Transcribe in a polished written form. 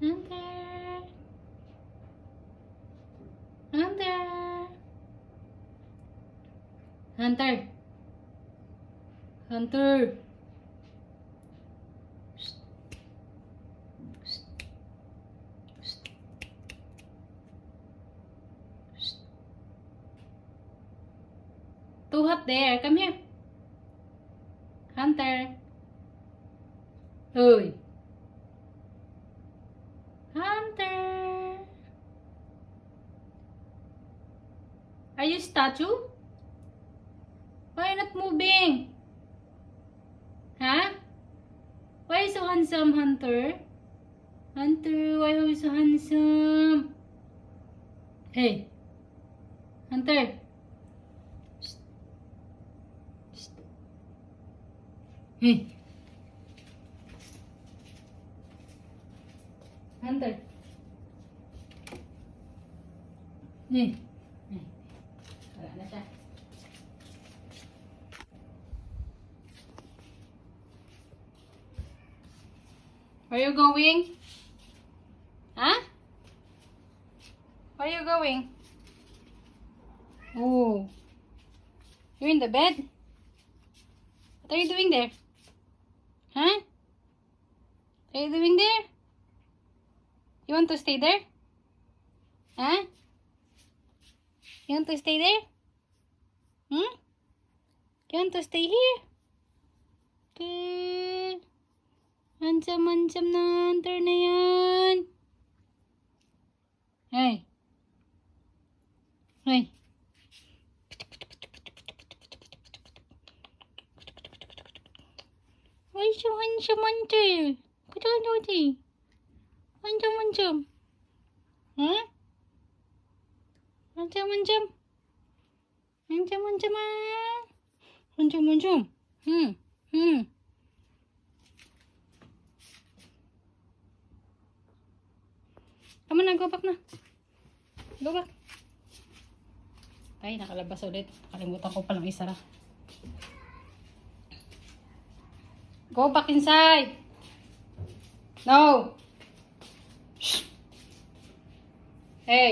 Hunter. Hunter. Hunter. Hunter. Shh. Shh. Shh. Shh. Too hot there. Come here. Hunter. Ơi. Hunter. Are you statue? Why not moving? Huh? Why you so handsome, Hunter? Hunter, why are you so handsome? Hey. Hunter. Shh. Shh. Hey. Hunter. Hey. Hey. Wala na siya. Where you going? Huh? Where you going? Oh. You're in the bed? What are you doing there? Huh? What are you doing there? You want to stay there? Huh? You want to stay there? Hmm? You want to stay here? Good. Mancam-mancam na Hunter na yan. Hey. Hey. Why so handsome, Hunter? Kuda-kuda. Mancam-mancam. Huh? Mancam-mancam. Mancam-mancam ah. Mancam-mancam. Come na, go back na. Go back. Ay, nakalabas ulit. Nakalimutan ko palang isara. Go back inside. No. Shh. Hey.